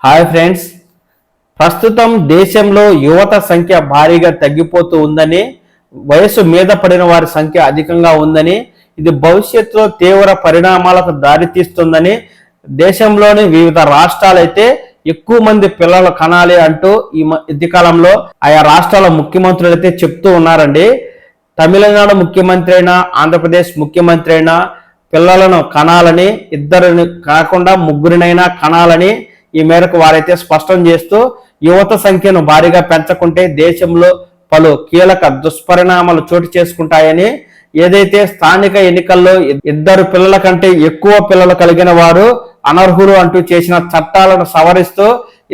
Hi friends, ప్రస్తుతం దేశంలో యువత సంఖ్య భారీగా తగ్గిపోతూ ఉందని, వయసు మీద పడిన వారి సంఖ్య అధికంగా ఉందని, ఇది భవిష్యత్తులో తీవ్ర పరిణామాలకు దారితీస్తుందని దేశంలోని వివిధ రాష్ట్రాలైతే ఎక్కువ మంది పిల్లలు కనాలి అంటూ ఈ మధ్యకాలంలో ఆయా రాష్ట్రాల ముఖ్యమంత్రులు అయితే చెప్తూ ఉన్నారండి. తమిళనాడు ముఖ్యమంత్రి అయినా, ఆంధ్రప్రదేశ్ ముఖ్యమంత్రి అయినా పిల్లలను కనాలని, ఇద్దరిని కాకుండా ముగ్గురినైనా కనాలని ఈ మేరకు వారైతే స్పష్టం చేస్తూ యువత సంఖ్యను భారీగా పెంచకుంటే దేశంలో పలు కీలక దుష్పరిణామాలు చోటు చేసుకుంటాయని, ఏదైతే స్థానిక ఎన్నికల్లో ఇద్దరు పిల్లల కంటే ఎక్కువ పిల్లలు కలిగిన వారు అనర్హులు అంటూ చేసిన చట్టాలను సవరిస్తూ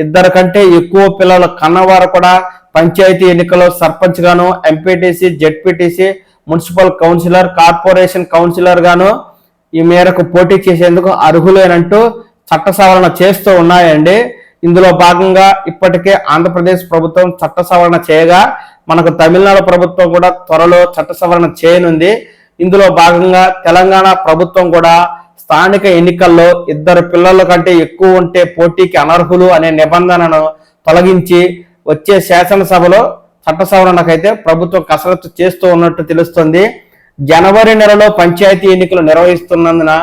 ఇద్దరు కంటే ఎక్కువ పిల్లలు కన్నవారు కూడా పంచాయతీ ఎన్నికల్లో సర్పంచ్ గాను, MPTC, ZPTC, municipal councillor, corporation councillor గాను ఈ మేరకు పోటీ చేసేందుకు అర్హులేనంటూ చట్ట సవరణ చేస్తూ ఉన్నాయండి. ఇందులో భాగంగా ఇప్పటికే ఆంధ్రప్రదేశ్ ప్రభుత్వం చట్ట సవరణ చేయగా, మనకు తమిళనాడు ప్రభుత్వం కూడా త్వరలో చట్ట సవరణ చేయనుంది. ఇందులో భాగంగా తెలంగాణ ప్రభుత్వం కూడా స్థానిక ఎన్నికల్లో ఇద్దరు పిల్లల కంటే ఎక్కువ ఉంటే పోటీకి అనర్హులు అనే నిబంధనను తొలగించి వచ్చే శాసనసభలో చట్ట సవరణకైతే ప్రభుత్వం కసరత్తు చేస్తూ ఉన్నట్టు తెలుస్తుంది. జనవరి నెలలో పంచాయతీ ఎన్నికలు నిర్వహిస్తున్నందున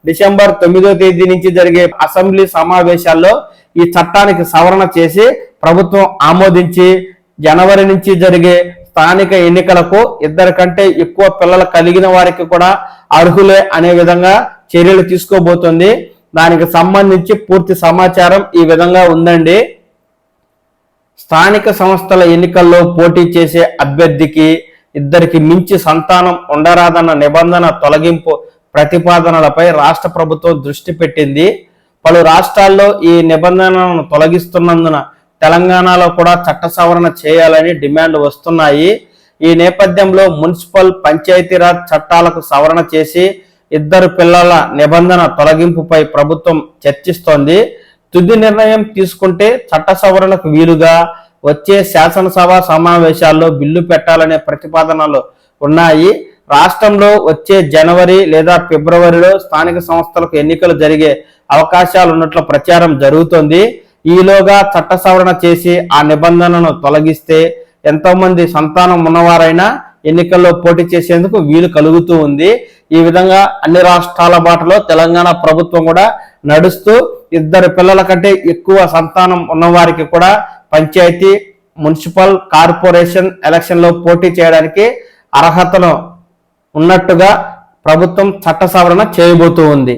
డిసెంబర్ 9వ తేదీ నుంచి జరిగే అసెంబ్లీ సమావేశాల్లో ఈ చట్టానికి సవరణ చేసి ప్రభుత్వం ఆమోదించి జనవరి నుంచి జరిగే స్థానిక ఎన్నికలకు ఇద్దరి కంటే ఎక్కువ పిల్లలు కలిగిన వారికి కూడా అర్హులే అనే విధంగా చర్యలు తీసుకోబోతుంది. దానికి సంబంధించి పూర్తి సమాచారం ఈ విధంగా ఉందండి. స్థానిక సంస్థల ఎన్నికల్లో పోటీ చేసే అభ్యర్థికి ఇద్దరికి మించి సంతానం ఉండరాదన్న నిబంధన తొలగింపు ప్రతిపాదనలపై రాష్ట్ర ప్రభుత్వం దృష్టి పెట్టింది. పలు రాష్ట్రాల్లో ఈ నిబంధనలను తొలగిస్తున్నందున తెలంగాణలో కూడా చట్ట సవరణ చేయాలని డిమాండ్లు వస్తున్నాయి. ఈ నేపథ్యంలో మున్సిపల్, పంచాయతీరాజ్ చట్టాలకు సవరణ చేసి ఇద్దరు పిల్లల నిబంధన తొలగింపుపై ప్రభుత్వం చర్చిస్తోంది. తుది నిర్ణయం తీసుకుంటే చట్ట సవరణకు వీలుగా వచ్చే శాసనసభ సమావేశాల్లో బిల్లు పెట్టాలనే ప్రతిపాదనలు ఉన్నాయి. రాష్ట్రంలో వచ్చే జనవరి లేదా ఫిబ్రవరిలో స్థానిక సంస్థలకు ఎన్నికలు జరిగే అవకాశాలు ఉన్నట్లు ప్రచారం జరుగుతోంది. ఈలోగా చట్ట సవరణ చేసి ఆ నిబంధనను తొలగిస్తే ఎంతో మంది సంతానం ఉన్నవారైనా ఎన్నికల్లో పోటీ చేసేందుకు వీలు కలుగుతూ ఉంది. ఈ విధంగా అన్ని రాష్ట్రాల బాటలో తెలంగాణ ప్రభుత్వం కూడా నడుస్తూ ఇద్దరు పిల్లల కంటే ఎక్కువ సంతానం ఉన్నవారికి కూడా పంచాయతీ, మున్సిపల్, కార్పొరేషన్ ఎలక్షన్లో పోటీ చేయడానికి అర్హతను ఉన్నట్టుగా ప్రభుత్వం చట్ట సవరణ చేయబోతూ ఉంది.